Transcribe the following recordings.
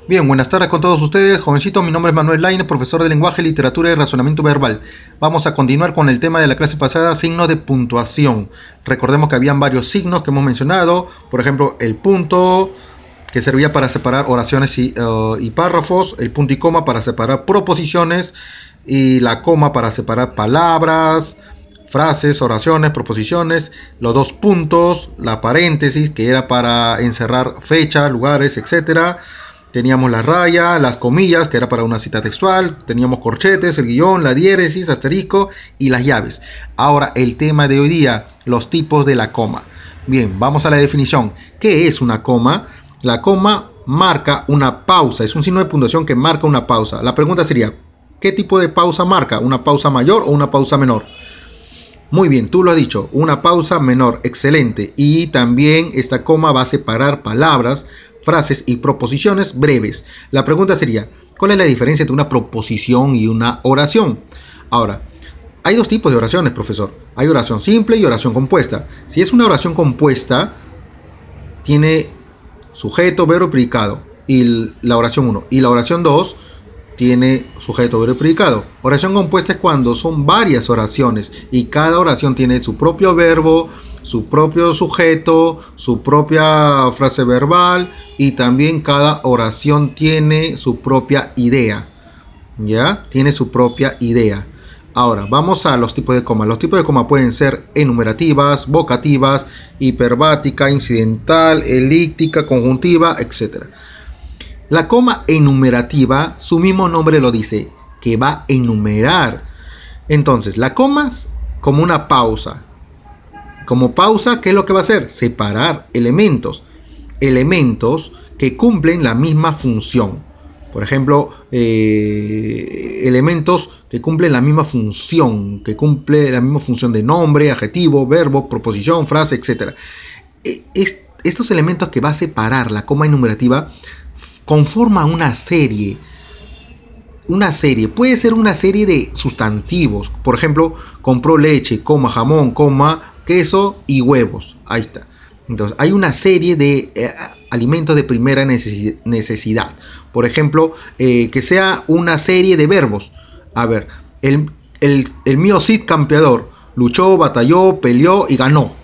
Bien, buenas tardes con todos ustedes, jovencitos. Mi nombre es Manuel Lainez, profesor de lenguaje, literatura y razonamiento verbal. Vamos a continuar con el tema de la clase pasada, signos de puntuación. Recordemos que habían varios signos que hemos mencionado, por ejemplo, el punto, que servía para separar oraciones y párrafos, el punto y coma para separar proposiciones, y la coma para separar palabras, frases, oraciones, proposiciones, los dos puntos, la paréntesis, que era para encerrar fechas, lugares, etcétera. Teníamos la raya, las comillas, que era para una cita textual. Teníamos corchetes, el guión, la diéresis, asterisco y las llaves. Ahora, el tema de hoy día, los tipos de la coma. Bien, vamos a la definición. ¿Qué es una coma? La coma marca una pausa. Es un signo de puntuación que marca una pausa. La pregunta sería, ¿qué tipo de pausa marca? ¿Una pausa mayor o una pausa menor? Muy bien, tú lo has dicho, una pausa menor, excelente. Y también esta coma va a separar palabras, frases y proposiciones breves. La pregunta sería, ¿cuál es la diferencia entre una proposición y una oración? Ahora, hay dos tipos de oraciones, profesor. Hay oración simple y oración compuesta. Si es una oración compuesta, tiene sujeto, verbo y predicado. Y la oración 1. Y la oración 2 tiene sujeto, verbo y predicado. Oración compuesta es cuando son varias oraciones y cada oración tiene su propio verbo, su propio sujeto, su propia frase verbal, y también cada oración tiene su propia idea. ¿Ya? Tiene su propia idea. Ahora, vamos a los tipos de coma. Los tipos de coma pueden ser enumerativas, vocativas, hiperbática, incidental, elíptica, conjuntiva, etc. La coma enumerativa, su mismo nombre lo dice, que va a enumerar. Entonces, la coma es como una pausa. Como pausa, ¿qué es lo que va a hacer? Separar elementos. Elementos que cumplen la misma función. Por ejemplo, elementos que cumplen la misma función. Que cumple la misma función de nombre, adjetivo, verbo, proposición, frase, etc. Estos elementos que va a separar la coma enumerativa conforman una serie. Una serie, puede ser una serie de sustantivos. Por ejemplo, compró leche, coma, jamón, coma, queso y huevos. Ahí está. Entonces, hay una serie de alimentos de primera necesidad. Por ejemplo, que sea una serie de verbos. A ver, el mío Cid campeador. Luchó, batalló, peleó y ganó.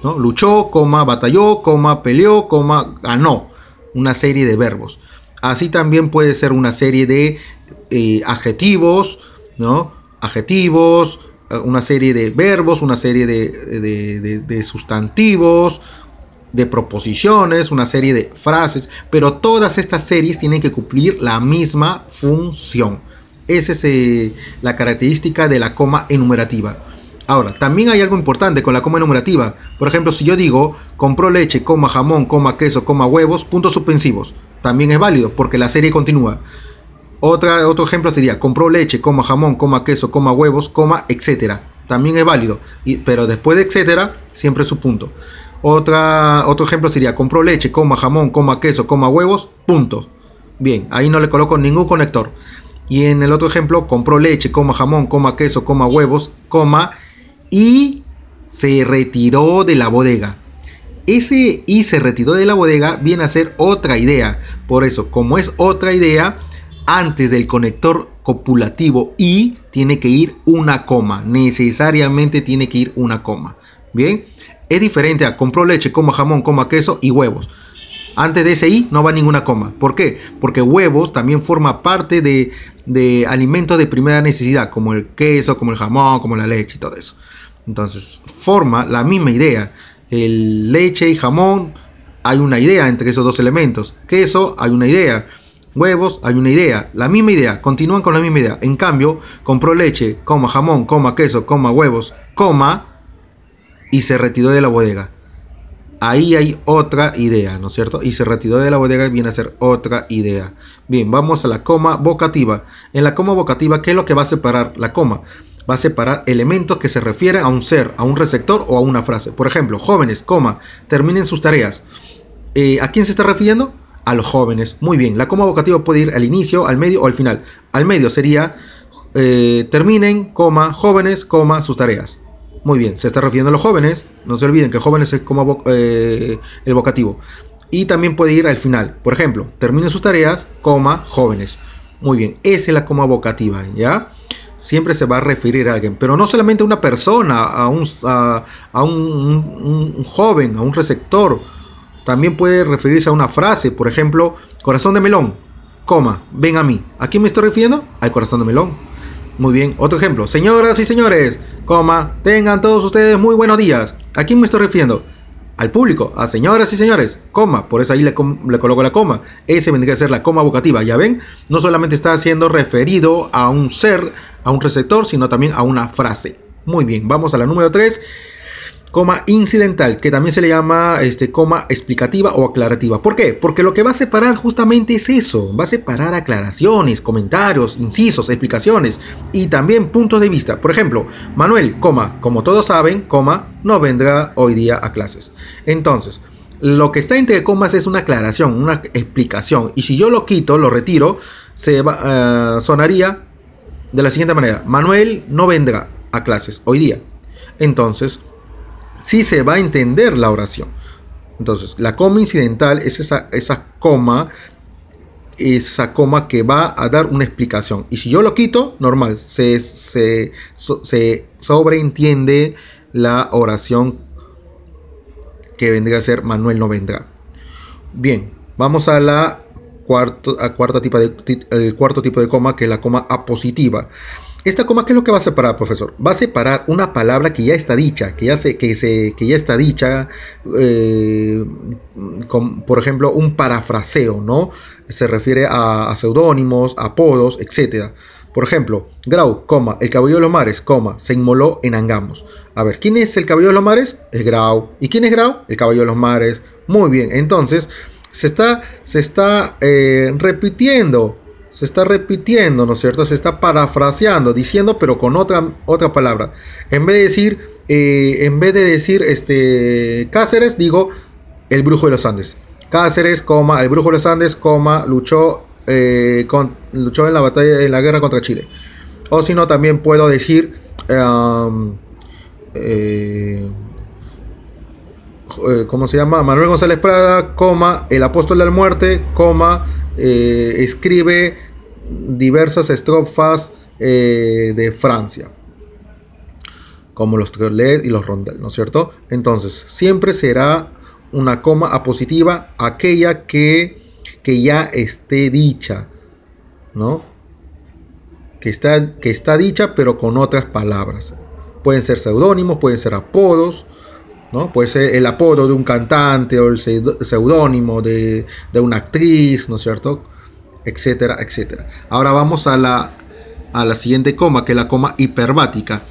¿No? Luchó, coma, batalló, coma, peleó, coma, ganó. Una serie de verbos. Así también puede ser una serie de adjetivos, ¿no? Adjetivos, una serie de verbos, una serie de sustantivos, de proposiciones, una serie de frases, pero todas estas series tienen que cumplir la misma función. Esa es la característica de la coma enumerativa. Ahora, también hay algo importante con la coma enumerativa. Por ejemplo, si yo digo, compró leche, coma, jamón, coma, queso, coma, huevos, puntos suspensivos. También es válido porque la serie continúa. Otro ejemplo sería, compró leche, coma, jamón, coma, queso, coma, huevos, coma, etcétera. También es válido. Pero después de etcétera, siempre es su punto. Otro ejemplo sería, compró leche, coma, jamón, coma, queso, coma, huevos, punto. Bien, ahí no le coloco ningún conector. Y en el otro ejemplo, compró leche, coma, jamón, coma, queso, coma, huevos, coma, y se retiró de la bodega. Ese y se retiró de la bodega viene a ser otra idea. Por eso, como es otra idea, antes del conector copulativo y tiene que ir una coma. Necesariamente tiene que ir una coma. Bien, es diferente a compró leche, coma, jamón, coma, queso y huevos. Antes de ese i no va ninguna coma. ¿Por qué? Porque huevos también forma parte de alimentos de primera necesidad, como el queso, como el jamón, como la leche y todo eso. Entonces, forma la misma idea. El leche y jamón, hay una idea entre esos dos elementos. Queso, hay una idea. Huevos, hay una idea. La misma idea, continúan con la misma idea. En cambio, compró leche, coma, jamón, coma, queso, coma, huevos, coma, y se retiró de la bodega. Ahí hay otra idea, ¿no es cierto? Y se retiró de la bodega y viene a ser otra idea. Bien, vamos a la coma vocativa. En la coma vocativa, ¿qué es lo que va a separar la coma? Va a separar elementos que se refieren a un ser, a un receptor o a una frase. Por ejemplo, jóvenes, coma, terminen sus tareas. ¿A quién se está refiriendo? A los jóvenes. Muy bien, la coma vocativa puede ir al inicio, al medio o al final. Al medio sería terminen, coma, jóvenes, coma, sus tareas. Muy bien, se está refiriendo a los jóvenes. No se olviden que jóvenes es como el vocativo. Y también puede ir al final. Por ejemplo, terminen sus tareas, coma, jóvenes. Muy bien, esa es la coma vocativa, ¿ya? Siempre se va a referir a alguien, pero no solamente a una persona, a un joven, a un receptor. También puede referirse a una frase, por ejemplo, corazón de melón, coma, ven a mí. ¿A quién me estoy refiriendo? Al corazón de melón. Muy bien, otro ejemplo, señoras y señores, coma, tengan todos ustedes muy buenos días. ¿A quién me estoy refiriendo? Al público, a señoras y señores, coma, por eso ahí le coloco la coma. Ese vendría a ser la coma vocativa, ¿ya ven? No solamente está siendo referido a un ser, a un receptor, sino también a una frase. Muy bien, vamos a la número 3. Coma incidental, que también se le llama coma explicativa o aclarativa. ¿Por qué? Porque lo que va a separar justamente es eso. Va a separar aclaraciones, comentarios, incisos, explicaciones y también puntos de vista. Por ejemplo, Manuel, coma, como todos saben, coma, no vendrá hoy día a clases. Entonces, lo que está entre comas es una aclaración, una explicación. Y si yo lo quito, lo retiro, sonaría de la siguiente manera. Manuel no vendrá a clases hoy día. Entonces, sí se va a entender la oración. Entonces, la coma incidental es esa coma que va a dar una explicación. Y si yo lo quito, normal, se sobreentiende la oración que vendría a ser Manuel no vendrá. Bien, vamos a el cuarto tipo de coma, que es la coma apositiva. Esta coma, ¿qué es lo que va a separar, profesor? Va a separar una palabra que ya está dicha, que ya está dicha, por ejemplo, un parafraseo, ¿no? Se refiere a seudónimos, apodos, etc. Por ejemplo, Grau, coma, el caballo de los mares, coma, se inmoló en Angamos. A ver, ¿quién es el caballo de los mares? Es Grau. ¿Y quién es Grau? El caballo de los mares. Muy bien, entonces se está repitiendo. Se está repitiendo, ¿no es cierto? Se está parafraseando, diciendo, pero con otra palabra. En vez de decir Cáceres, digo el brujo de los Andes. Cáceres, coma, el brujo de los Andes, coma, luchó en la batalla, en la guerra contra Chile. O si no, también puedo decir ¿cómo se llama? Manuel González Prada, coma, el apóstol de la muerte, coma, escribe diversas estrofas de Francia, como los Triolet y los Rondel, ¿no es cierto? Entonces, siempre será una coma apositiva aquella que ya esté dicha, ¿no? Que está dicha, pero con otras palabras. Pueden ser seudónimos, pueden ser apodos, ¿no? Puede ser el apodo de un cantante o el seudónimo de una actriz, ¿no es cierto? Etcétera, etcétera. Ahora vamos a la siguiente coma, que es la coma hiperbática.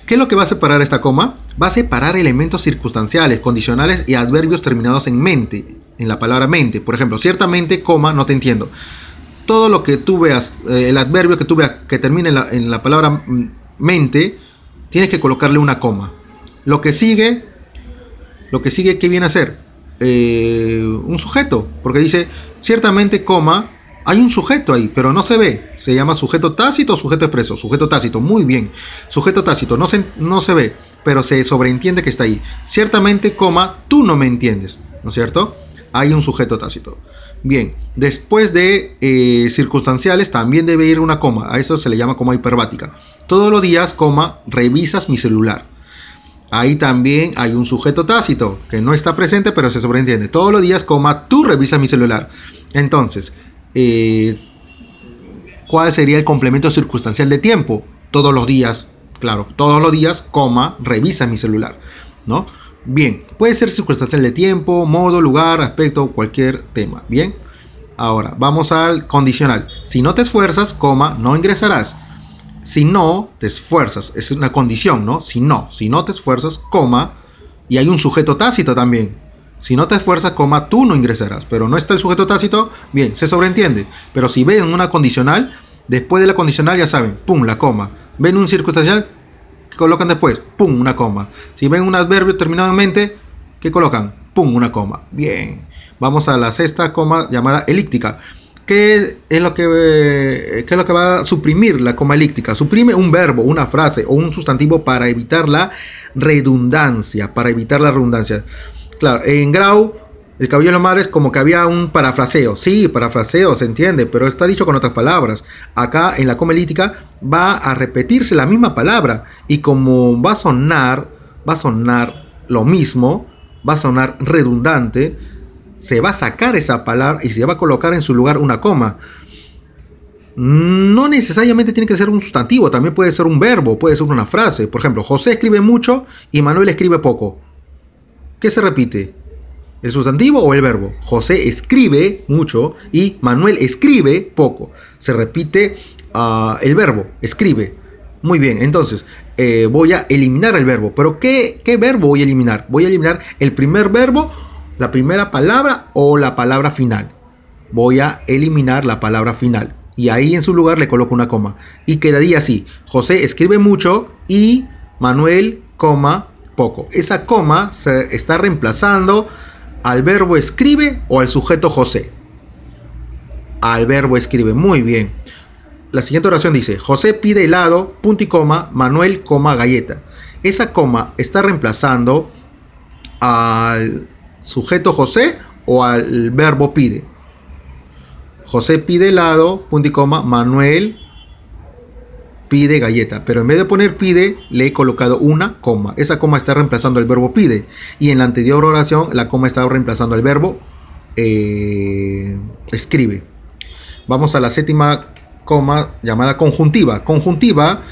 ¿Qué es lo que va a separar esta coma? Va a separar elementos circunstanciales, condicionales y adverbios terminados en mente, en la palabra mente. Por ejemplo, ciertamente, coma, no te entiendo. Todo lo que tú veas, el adverbio que tú veas que termine en la palabra mente, tienes que colocarle una coma. Lo que sigue, ¿qué viene a ser? Un sujeto, porque dice, ciertamente, coma, hay un sujeto ahí, pero no se ve. Se llama sujeto tácito o sujeto expreso. Sujeto tácito, muy bien. Sujeto tácito, no se ve, pero se sobreentiende que está ahí. Ciertamente, coma, tú no me entiendes, ¿no es cierto? Hay un sujeto tácito. Bien, después de circunstanciales también debe ir una coma. A eso se le llama coma hiperbática. Todos los días, coma, revisas mi celular. Ahí también hay un sujeto tácito que no está presente, pero se sobreentiende. Todos los días, coma, tú revisas mi celular. Entonces, ¿cuál sería el complemento circunstancial de tiempo? Todos los días, claro, todos los días, coma, revisa mi celular, ¿no? Bien, puede ser circunstancial de tiempo, modo, lugar, aspecto, cualquier tema. Bien, ahora vamos al condicional. Si no te esfuerzas, coma, no ingresarás. Si no te esfuerzas, es una condición, ¿no? Si no te esfuerzas, coma, y hay un sujeto tácito también. Si no te esfuerzas, coma, tú no ingresarás. Pero no está el sujeto tácito, bien, se sobreentiende. Pero si ven una condicional, después de la condicional ya saben, pum, la coma. Ven un circunstancial, ¿qué colocan después? Pum, una coma. Si ven un adverbio terminado en mente, ¿qué colocan? Pum, una coma. Bien. Vamos a la sexta coma llamada elíptica. ¿Qué es lo que va a suprimir la coma elíptica? Suprime un verbo, una frase o un sustantivo para evitar la redundancia. Claro, en Grau, El cabello de la madre es como que había un parafraseo. Sí, parafraseo, se entiende, pero está dicho con otras palabras. Acá en la coma elíptica va a repetirse la misma palabra. Y como va a sonar lo mismo, va a sonar redundante, se va a sacar esa palabra y se va a colocar en su lugar una coma. No necesariamente tiene que ser un sustantivo, también puede ser un verbo, puede ser una frase. Por ejemplo, José escribe mucho y Manuel escribe poco. ¿Qué se repite? ¿El sustantivo o el verbo? José escribe mucho y Manuel escribe poco. Se repite el verbo, escribe. Muy bien, entonces voy a eliminar el verbo. ¿Pero qué verbo voy a eliminar? Voy a eliminar el primer verbo, la primera palabra o la palabra final. Voy a eliminar la palabra final. Y ahí en su lugar le coloco una coma. Y quedaría así. José escribe mucho y Manuel, coma, poco. Esa coma se está reemplazando al verbo escribe o al sujeto José. Al verbo escribe. Muy bien. La siguiente oración dice: José pide helado, punto y coma, Manuel, coma, galleta. Esa coma está reemplazando al sujeto José o al verbo pide. José pide helado, punto y coma, Manuel pide galleta. Pero en vez de poner pide, le he colocado una coma. Esa coma está reemplazando el verbo pide. Y en la anterior oración, la coma estaba reemplazando el verbo escribe. Vamos a la séptima coma llamada conjuntiva. Conjuntiva,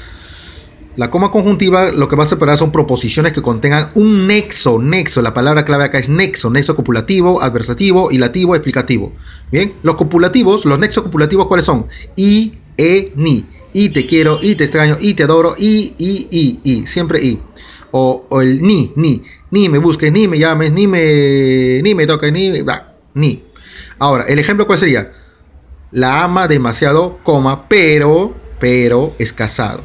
la coma conjuntiva lo que va a separar son proposiciones que contengan un nexo. Nexo, la palabra clave acá es nexo. Nexo copulativo, adversativo, hilativo, explicativo. Bien, los copulativos, los nexos copulativos, ¿cuáles son? I, ni. Y te quiero, y te extraño, y te adoro, y. Siempre y. O el ni. Ni me busques, ni me llames, ni me toques, ni. Ahora, el ejemplo, ¿cuál sería? La ama demasiado, coma, pero es casado.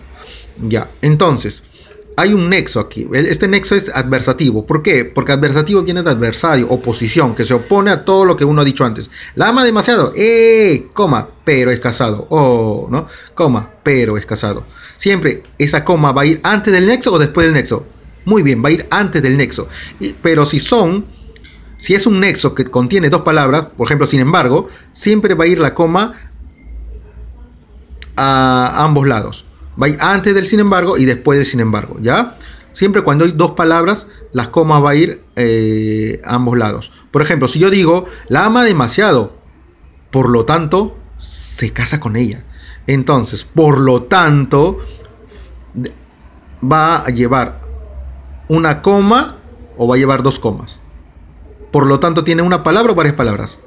Ya, entonces, hay un nexo aquí. Este nexo es adversativo. ¿Por qué? Porque adversativo viene de adversario, oposición, que se opone a todo lo que uno ha dicho antes. La ama demasiado, coma, pero es casado. ¿No? Coma, pero es casado. Siempre esa coma va a ir antes del nexo o después del nexo. Muy bien, va a ir antes del nexo. Pero si es un nexo que contiene dos palabras, por ejemplo, sin embargo, siempre va a ir la coma a ambos lados. Va a ir antes del sin embargo y después del sin embargo, ¿ya? Siempre cuando hay dos palabras, las comas va a ir a ambos lados. Por ejemplo, si yo digo, la ama demasiado, por lo tanto, se casa con ella. Entonces, por lo tanto, va a llevar una coma o va a llevar dos comas. Por lo tanto, ¿tiene una palabra o varias palabras?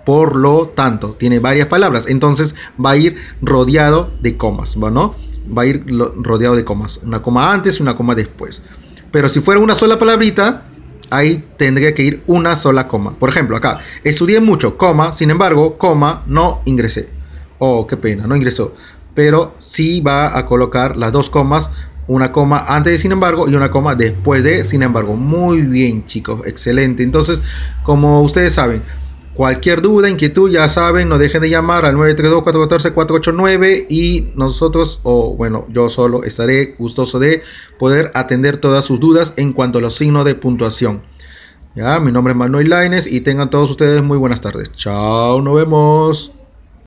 Por lo tanto, tiene varias palabras. Entonces, va a ir rodeado de comas, ¿no? Va a ir rodeado de comas. Una coma antes y una coma después. Pero si fuera una sola palabrita, ahí tendría que ir una sola coma. Por ejemplo, acá, estudié mucho, coma, sin embargo, coma, no ingresé. Oh, qué pena, no ingresó. Pero sí va a colocar las dos comas, una coma antes de sin embargo y una coma después de sin embargo. Muy bien, chicos, excelente. Entonces, como ustedes saben, cualquier duda, inquietud, ya saben, no dejen de llamar al 932-414-489 y nosotros, yo solo estaré gustoso de poder atender todas sus dudas en cuanto a los signos de puntuación. Ya, mi nombre es Manuel Lainez y tengan todos ustedes muy buenas tardes. Chao, nos vemos.